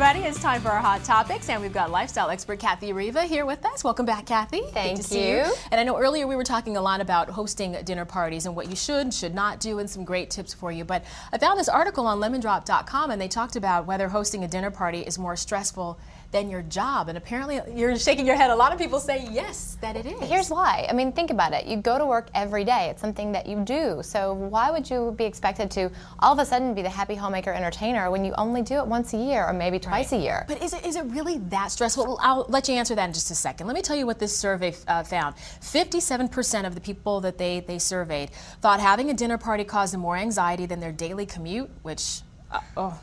everybody. It's time for our Hot Topics, and we've got lifestyle expert Cathy Riva here with us. Welcome back, Cathy. Thank you. And I know earlier we were talking a lot about hosting dinner parties and what you should and should not do and some great tips for you. But I found this article on lemondrop.com, and they talked about whether hosting a dinner party is more stressful than your job. And apparently you're shaking your head. A lot of people say yes, that it is. Here's why. I mean, think about it. You go to work every day. It's something that you do. So why would you be expected to all of a sudden be the happy homemaker entertainer when you only do it once a year or maybe twice a year? But is it really that stressful? Well, I'll let you answer that in just a second. Let me tell you what this survey found. 57% of the people that they surveyed thought having a dinner party caused them more anxiety than their daily commute, which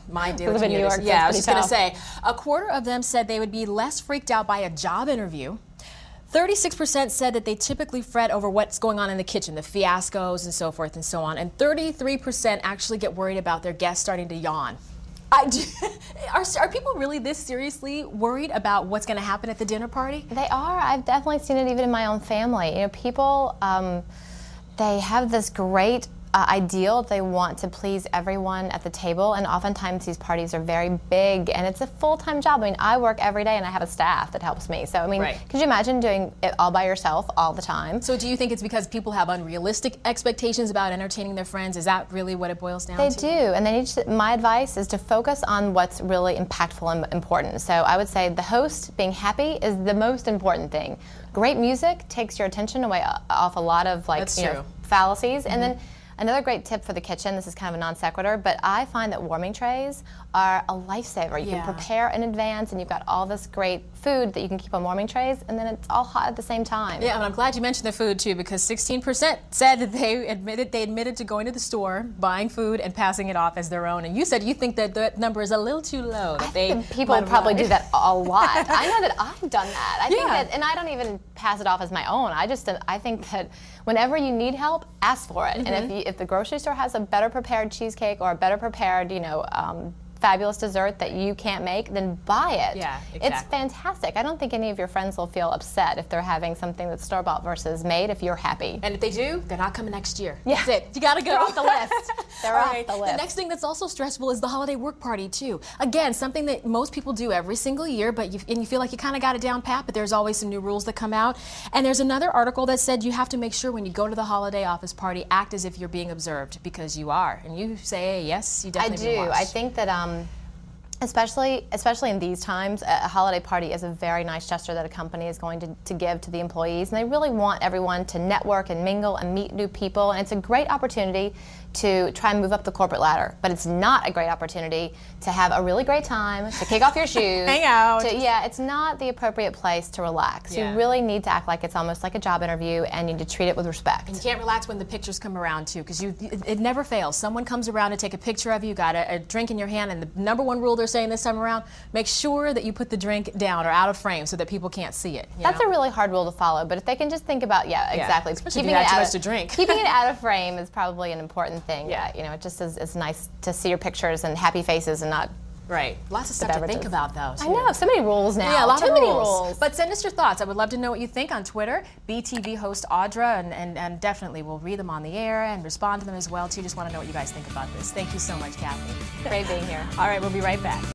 my daily commute is, yeah, I was just going to say. A quarter of them said they would be less freaked out by a job interview. 36% said that they typically fret over what's going on in the kitchen, the fiascos and so forth and so on. And 33% actually get worried about their guests starting to yawn. Are people really this seriously worried about what's going to happen at the dinner party? They are. I've definitely seen it even in my own family. You know, people, they have this great ideal. They want to please everyone at the table, and oftentimes these parties are very big, and it's a full-time job. I mean, I work every day, and I have a staff that helps me. So, I mean, could you imagine doing it all by yourself all the time? So do you think it's because people have unrealistic expectations about entertaining their friends? Is that really what it boils down to? They do, and they need to, my advice is to focus on what's really impactful and important. So I would say the host being happy is the most important thing. Great music takes your attention away off a lot of, like, fallacies, and then another great tip for the kitchen, this is kind of a non sequitur, but I find that warming trays are a lifesaver. You can prepare in advance, and you've got all this great food that you can keep on warming trays, and then it's all hot at the same time. Yeah, and I'm glad you mentioned the food too, because 16% said that they admitted to going to the store, buying food, and passing it off as their own. And you said you think that that number is a little too low. That I think people probably do that a lot. I know that I've done that. I think that, and I don't even pass it off as my own. I think that whenever you need help, ask for it. And if the grocery store has a better prepared cheesecake or a better prepared, fabulous dessert that you can't make, then buy it. Yeah, exactly. It's fantastic. I don't think any of your friends will feel upset if they're having something that's store-bought versus made if you're happy. And if they do, they're not coming next year. Yeah. That's it. You gotta go. They're off the list. They're off the list. The next thing that's also stressful is the holiday work party too. Again, something that most people do every single year, but you feel like you kind of got it down pat, but there's always some new rules that come out. And there's another article that said you have to make sure when you go to the holiday office party, act as if you're being observed, because you are. And you say, yes, you definitely do. I think that especially in these times, a holiday party is a very nice gesture that a company is going to give to the employees, and they really want everyone to network and mingle and meet new people, and it's a great opportunity to try and move up the corporate ladder. But it's not a great opportunity to have a really great time, to kick off your shoes. Hang out. It's not the appropriate place to relax. You really need to act like it's almost like a job interview, and you need to treat it with respect. And you can't relax when the pictures come around too, because it never fails. Someone comes around to take a picture of you, got a drink in your hand, and the number one rule they're saying this time around, make sure that you put the drink down or out of frame so that people can't see it. That's a really hard rule to follow, but if they can just think about, exactly. Keeping it out to drink. Keeping it out of frame is probably an important thing. It just is nice to see your pictures and happy faces and not lots of stuff to think about, though. I know, so many rules now. Yeah, a lot Too of many rules. But send us your thoughts. I would love to know what you think on Twitter. BTV host Audra, and definitely we'll read them on the air and respond to them as well, too. Just want to know what you guys think about this. Thank you so much, Cathy. Great being here. All right, we'll be right back.